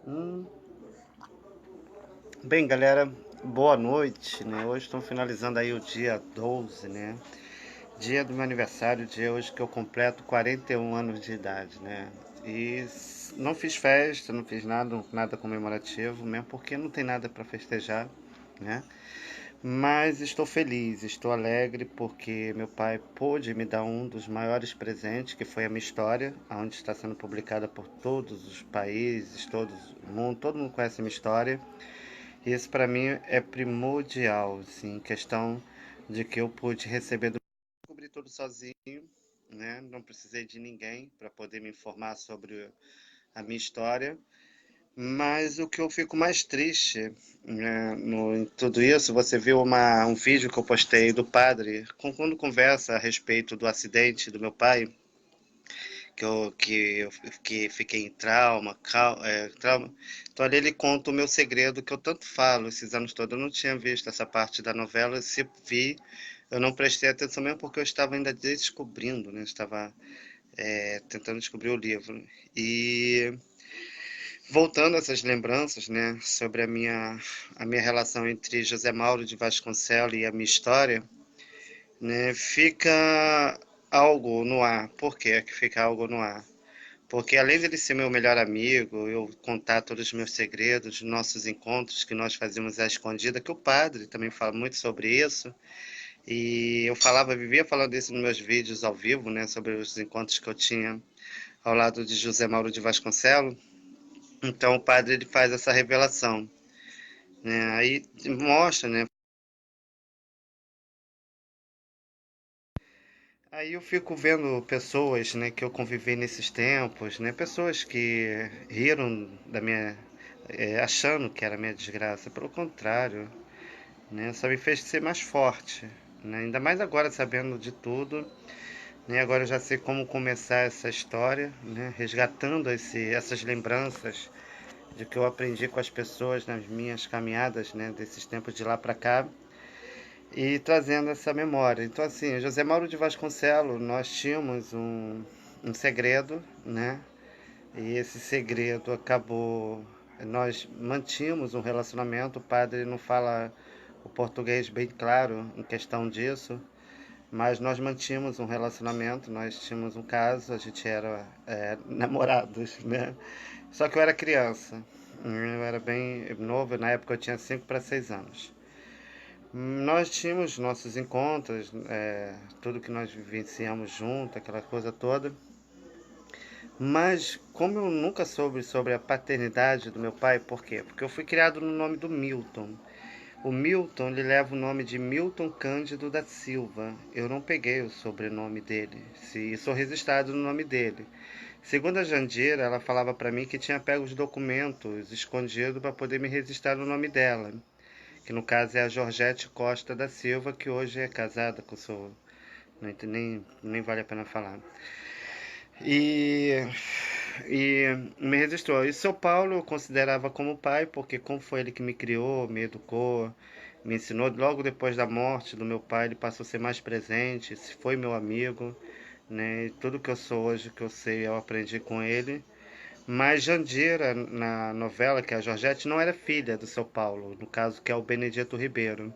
Hum. Bem, galera, boa noite, né? Hoje estamos finalizando aí o dia 12, né? Dia do meu aniversário, dia hoje que eu completo 41 anos de idade, né? Não fiz festa, não fiz nada comemorativo, mesmo porque não tem nada para festejar, né? Mas estou feliz, estou alegre porque meu pai pôde me dar um dos maiores presentes, que foi a minha história, onde está sendo publicada por todos os países, todo mundo conhece a minha história. E isso para mim é primordial, assim, questão de que eu pude receber do descobri tudo sozinho, né? Não precisei de ninguém para poder me informar sobre a minha história. Mas o que eu fico mais triste, né, em tudo isso, você viu um vídeo que eu postei do padre, quando conversa a respeito do acidente do meu pai, que fiquei em trauma. Então ali ele conta o meu segredo que eu tanto falo esses anos todos. Eu não tinha visto essa parte da novela, se vi, eu não prestei atenção mesmo porque eu estava ainda descobrindo, né? Estava tentando descobrir o livro. E voltando a essas lembranças, né, sobre a minha relação entre José Mauro de Vasconcelos e a minha história, né, fica algo no ar. Por que que fica algo no ar? Porque além dele ser meu melhor amigo, eu contar todos os meus segredos, nossos encontros que nós fazíamos à escondida, que o padre também fala muito sobre isso, e vivia falando isso nos meus vídeos ao vivo, né, sobre os encontros que eu tinha ao lado de José Mauro de Vasconcelos. Então o padre ele faz essa revelação, né, aí mostra, né. Aí eu fico vendo pessoas, né, que eu convivi nesses tempos, né, pessoas que riram da minha, achando que era minha desgraça. Pelo contrário, né, só me fez ser mais forte, né, ainda mais agora sabendo de tudo, né, agora eu já sei como começar essa história, né, resgatando essas lembranças de que eu aprendi com as pessoas nas minhas caminhadas, né, desses tempos de lá para cá e trazendo essa memória. Então, assim, José Mauro de Vasconcelos, nós tínhamos um segredo, né? E esse segredo acabou. Nós mantínhamos um relacionamento. O padre não fala o português bem claro em questão disso, mas nós mantínhamos um relacionamento. Nós tínhamos um caso, a gente era namorados, né? Só que eu era criança, eu era bem novo, na época eu tinha 5 para 6 anos. Nós tínhamos nossos encontros, tudo que nós vivenciamos junto, aquela coisa toda. Mas como eu nunca soube sobre a paternidade do meu pai, por quê? Porque eu fui criado no nome do Milton. O Milton ele leva o nome de Milton Cândido da Silva. Eu não peguei o sobrenome dele, se sou registrado no nome dele. Segundo a Jandira, ela falava para mim que tinha pego os documentos escondidos para poder me registrar no nome dela, que no caso é a Georgette Costa da Silva, que hoje é casada com o seu. Nem vale a pena falar. E, e me registrou. E São Paulo eu considerava como pai, porque como foi ele que me criou, me educou, me ensinou. Logo depois da morte do meu pai, ele passou a ser mais presente, foi meu amigo, né? E tudo que eu sou hoje, que eu sei, eu aprendi com ele. Mas Jandira, na novela, que é a Georgette, não era filha do seu Paulo, no caso que é o Benedito Ribeiro.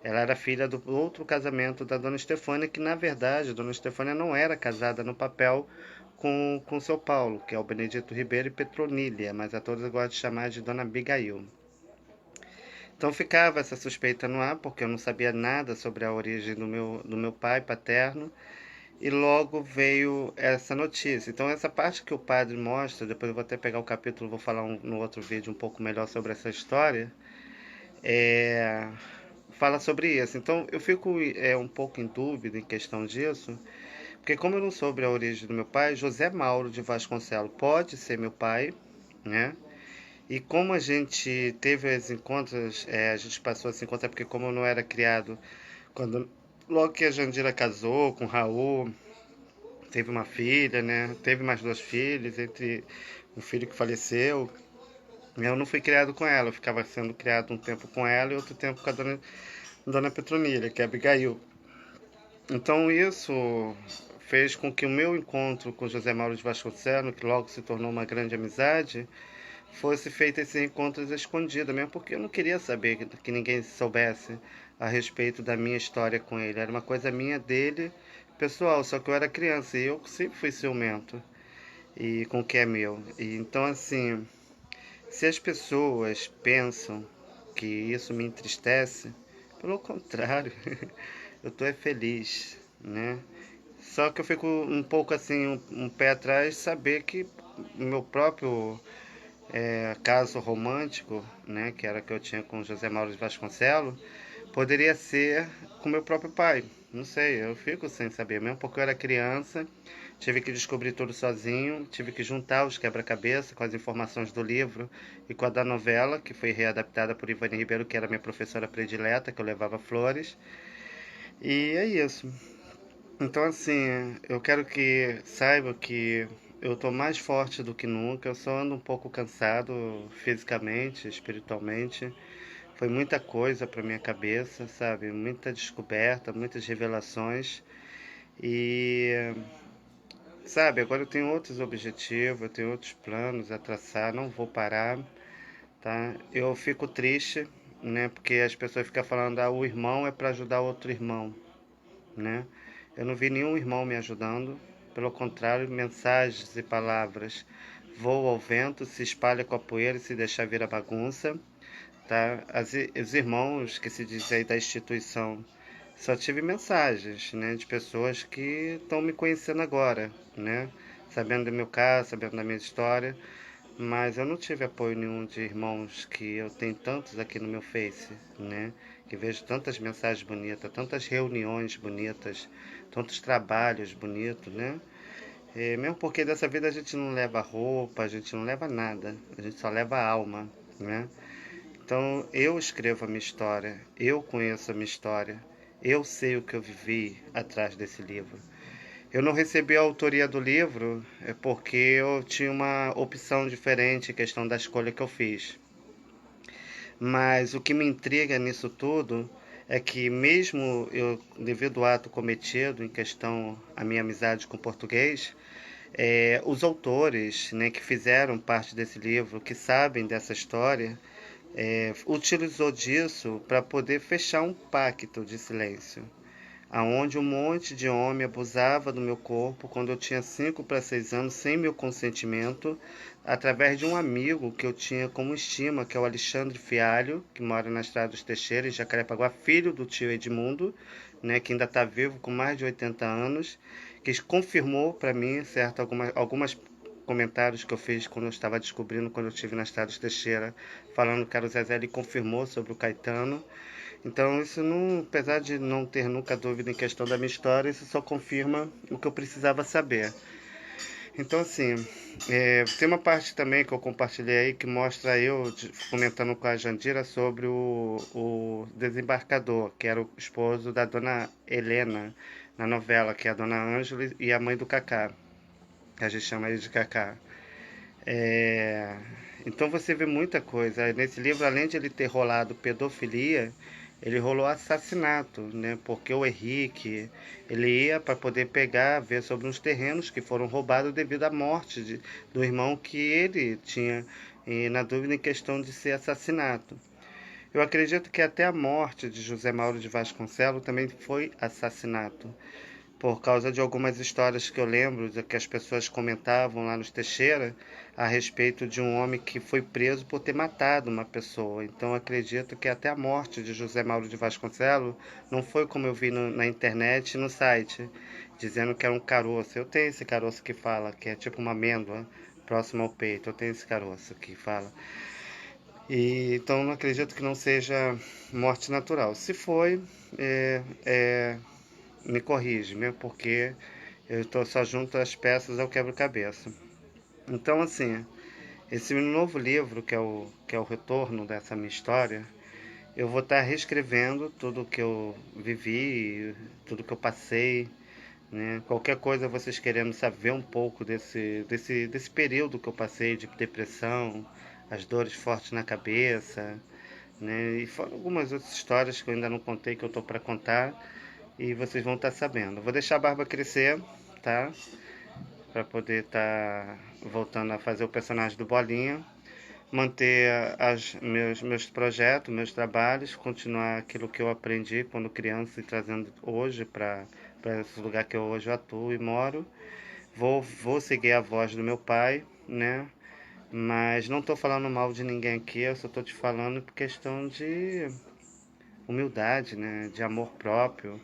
Ela era filha do outro casamento da Dona Estefânia, que na verdade a Dona Estefânia não era casada no papel com seu Paulo, que é o Benedito Ribeiro e Petronília, mas a todos gostam de chamar de Dona Abigail. Então ficava essa suspeita no ar, porque eu não sabia nada sobre a origem do meu pai paterno, e logo veio essa notícia. Então essa parte que o padre mostra, depois eu vou até pegar o capítulo, vou falar no outro vídeo um pouco melhor sobre essa história, é, fala sobre isso. Então eu fico um pouco em dúvida em questão disso, porque como eu não soube a origem do meu pai, José Mauro de Vasconcelos pode ser meu pai, né? E como a gente teve os encontros, a gente passou a se encontrar, porque como eu não era criado, quando logo que a Jandira casou com o Raul, teve uma filha, né? Teve mais duas filhas, entre um filho que faleceu. Eu não fui criado com ela, eu ficava sendo criado um tempo com ela e outro tempo com a dona Petronila, que é a Abigail. Então isso fez com que o meu encontro com José Mauro de Vasconcelos, que logo se tornou uma grande amizade, fosse feito esses encontros escondidos, mesmo porque eu não queria saber que ninguém soubesse a respeito da minha história com ele. Era uma coisa minha dele, pessoal, só que eu era criança e eu sempre fui ciumento e com o que é meu. E então assim, se as pessoas pensam que isso me entristece, pelo contrário, eu tô feliz, né? Só que eu fico um pouco assim, um pé atrás, saber que o meu próprio caso romântico, né, que era que eu tinha com José Mauro de Vasconcelos, poderia ser com meu próprio pai. Não sei, eu fico sem saber, mesmo porque eu era criança, tive que descobrir tudo sozinho, tive que juntar os quebra-cabeça com as informações do livro e com a da novela, que foi readaptada por Ivani Ribeiro, que era minha professora predileta, que eu levava flores. E é isso. Então, assim, eu quero que saiba que eu tô mais forte do que nunca. Eu só ando um pouco cansado fisicamente, espiritualmente. Foi muita coisa para minha cabeça, sabe? Muita descoberta, muitas revelações. E, sabe, agora eu tenho outros objetivos, eu tenho outros planos a traçar, não vou parar, tá? Eu fico triste, né? Porque as pessoas ficam falando, ah, o irmão é para ajudar outro irmão, né? Eu não vi nenhum irmão me ajudando, pelo contrário, mensagens e palavras voam ao vento, se espalha com a poeira e se deixar vira bagunça, tá? Os irmãos que se dizem aí da instituição, só tive mensagens, né, de pessoas que estão me conhecendo agora, né? Sabendo do meu caso, sabendo da minha história, mas eu não tive apoio nenhum de irmãos que eu tenho tantos aqui no meu Face, né? Que vejo tantas mensagens bonitas, tantas reuniões bonitas, tantos trabalhos bonitos, né? Mesmo porque dessa vida a gente não leva roupa, a gente não leva nada, a gente só leva a alma, né? Então eu escrevo a minha história, eu conheço a minha história, eu sei o que eu vivi atrás desse livro. Eu não recebi a autoria do livro porque eu tinha uma opção diferente em questão da escolha que eu fiz. Mas o que me intriga nisso tudo é que mesmo eu, devido ao ato cometido em questão à minha amizade com o português, os autores, né, que fizeram parte desse livro, que sabem dessa história, utilizou disso para poder fechar um pacto de silêncio, aonde um monte de homem abusava do meu corpo quando eu tinha 5 para 6 anos, sem meu consentimento, através de um amigo que eu tinha como estima, que é o Alexandre Fialho, que mora na Estrada dos Teixeiras, em Jacarepaguá, filho do tio Edmundo, né, que ainda está vivo com mais de 80 anos, que confirmou para mim certo, algumas comentários que eu fiz quando eu estava descobrindo, quando eu estive na Estrada dos Teixeira, falando que era o Zezé, ele confirmou sobre o Caetano. Então, isso não, apesar de não ter nunca dúvida em questão da minha história, isso só confirma o que eu precisava saber. Então, assim, tem uma parte também que eu compartilhei aí que mostra eu comentando com a Jandira sobre o desembarcador, que era o esposo da dona Helena na novela, que é a dona Ângela e a mãe do Cacá, que a gente chama ele de Cacá. É, então você vê muita coisa. Nesse livro, além de ele ter rolado pedofilia, ele rolou assassinato, né? Porque o Henrique, ele ia para poder pegar, ver sobre uns terrenos que foram roubados devido à morte do irmão que ele tinha, na dúvida em questão de ser assassinato. Eu acredito que até a morte de José Mauro de Vasconcelos também foi assassinato por causa de algumas histórias que eu lembro, que as pessoas comentavam lá nos Teixeira, a respeito de um homem que foi preso por ter matado uma pessoa. Então acredito que até a morte de José Mauro de Vasconcelos não foi como eu vi na internet e no site, dizendo que era um caroço. Eu tenho esse caroço que fala, que é tipo uma amêndoa próximo ao peito. Eu tenho esse caroço que fala. Então não acredito que não seja morte natural. Se foi, me corrige, mesmo porque eu estou só junto às peças ao quebra-cabeça. Então, assim, esse novo livro, que é o retorno dessa minha história, eu vou estar reescrevendo tudo que eu vivi, tudo que eu passei, né? Qualquer coisa vocês querendo saber um pouco desse período que eu passei de depressão, as dores fortes na cabeça, né? E fora algumas outras histórias que eu ainda não contei, que eu estou para contar, e vocês vão estar sabendo. Vou deixar a barba crescer, tá? Para poder estar voltando a fazer o personagem do Bolinha. manter meus projetos, meus trabalhos, continuar aquilo que eu aprendi quando criança e trazendo hoje para esse lugar que eu hoje atuo e moro. Vou seguir a voz do meu pai, né? Mas não estou falando mal de ninguém aqui, eu só estou te falando por questão de humildade, né? De amor próprio,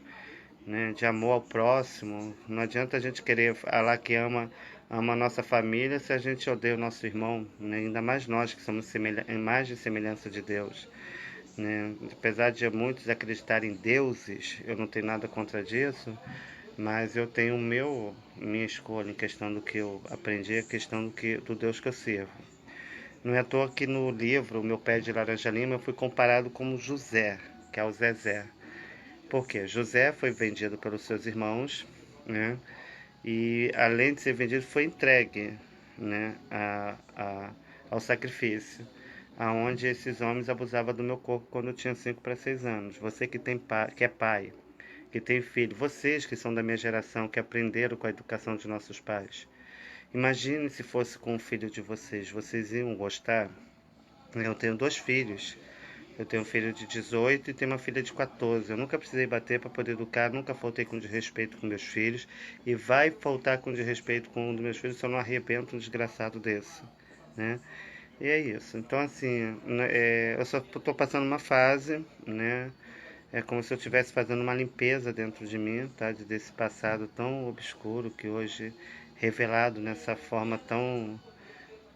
né? De amor ao próximo. Não adianta a gente querer falar que ama a nossa família se a gente odeia o nosso irmão, né? Ainda mais nós que somos imagem e semelhança de Deus, né? Apesar de muitos acreditarem em deuses, eu não tenho nada contra disso, mas eu tenho minha escolha em questão do que eu aprendi, a questão do Deus que eu sirvo. Não é à toa que no livro, o meu pé de laranja lima, eu fui comparado com José, que é o Zezé. Por quê? José foi vendido pelos seus irmãos, né? E além de ser vendido, foi entregue, né, ao sacrifício, aonde esses homens abusavam do meu corpo quando eu tinha 5 para 6 anos. Você que é pai, que tem filho, vocês que são da minha geração, que aprenderam com a educação de nossos pais, imagine se fosse com o filho de vocês iam gostar? Eu tenho 2 filhos. Eu tenho um filho de 18 e tenho uma filha de 14. Eu nunca precisei bater para poder educar, nunca faltei com desrespeito com meus filhos. E vai faltar com desrespeito com um dos meus filhos se eu não arrebento um desgraçado desse, né? E é isso. Então, assim, eu só estou passando uma fase, né? É como se eu estivesse fazendo uma limpeza dentro de mim, tá? Desse passado tão obscuro que hoje revelado nessa forma tão,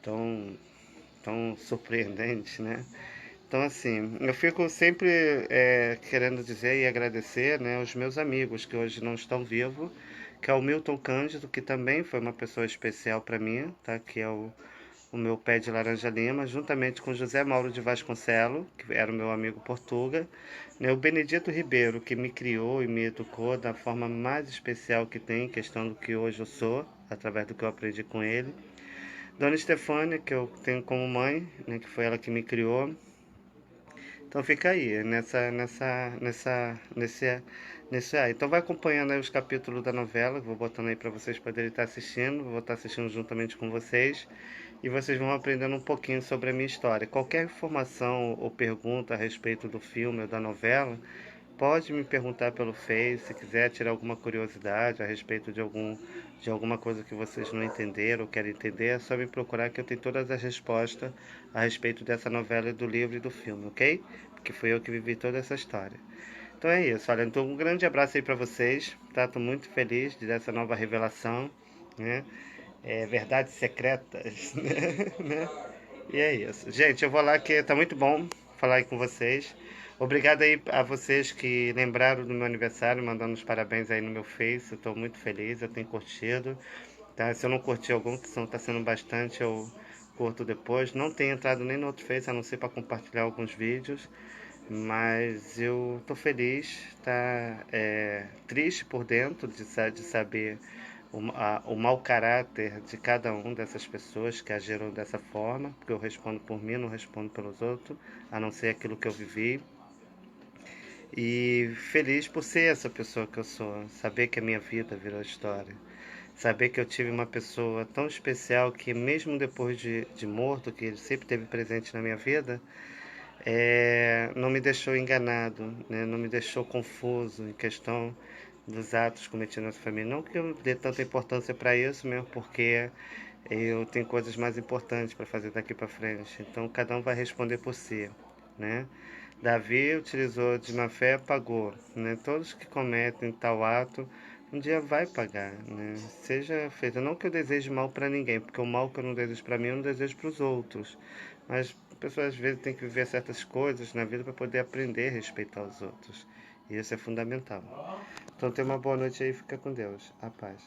tão surpreendente, né? Então, assim, eu fico sempre querendo dizer e agradecer, né, os meus amigos que hoje não estão vivos, que é o Milton Cândido, que também foi uma pessoa especial para mim, tá? Que é o meu pé de laranja lima, juntamente com José Mauro de Vasconcelos, que era o meu amigo Portuga, né, o Benedito Ribeiro, que me criou e me educou da forma mais especial que tem, questão do que hoje eu sou, através do que eu aprendi com ele. Dona Estefânia, que eu tenho como mãe, né, que foi ela que me criou. Então fica aí, nesse aí. Então vai acompanhando aí os capítulos da novela, vou botando aí para vocês poderem estar assistindo, vou estar assistindo juntamente com vocês e vocês vão aprendendo um pouquinho sobre a minha história. Qualquer informação ou pergunta a respeito do filme ou da novela, pode me perguntar pelo Face, se quiser tirar alguma curiosidade a respeito de alguma coisa que vocês não entenderam ou querem entender, é só me procurar que eu tenho todas as respostas a respeito dessa novela, do livro e do filme, ok? Porque fui eu que vivi toda essa história. Então é isso, olha, então um grande abraço aí pra vocês, tá? Tô muito feliz dessa nova revelação, né? Verdades secretas, né? E é isso. Gente, eu vou lá que tá muito bom falar aí com vocês. Obrigado aí a vocês que lembraram do meu aniversário, mandando os parabéns aí no meu Face. Eu tô muito feliz, eu tenho curtido. Tá? Se eu não curti algum, que tá sendo bastante, eu curto depois. Não tenho entrado nem no outro Face, a não ser para compartilhar alguns vídeos. Mas eu tô feliz, tá? Triste por dentro de saber o mau caráter de cada um dessas pessoas que agiram dessa forma, porque eu respondo por mim, não respondo pelos outros, a não ser aquilo que eu vivi. E feliz por ser essa pessoa que eu sou, saber que a minha vida virou história. Saber que eu tive uma pessoa tão especial que mesmo depois de morto, que ele sempre esteve presente na minha vida, não me deixou enganado, né? Não me deixou confuso em questão dos atos cometidos nessa família. Não que eu dê tanta importância para isso, mesmo porque eu tenho coisas mais importantes para fazer daqui para frente. Então cada um vai responder por si, né? Davi utilizou de má fé, pagou, né? Todos que cometem tal ato um dia vai pagar, né? Seja feito, não que eu deseje mal para ninguém, porque o mal que eu não desejo para mim, eu não desejo para os outros. Mas a pessoa às vezes tem que viver certas coisas na vida para poder aprender a respeitar os outros. E isso é fundamental. Então tenha uma boa noite aí, fica com Deus. A paz.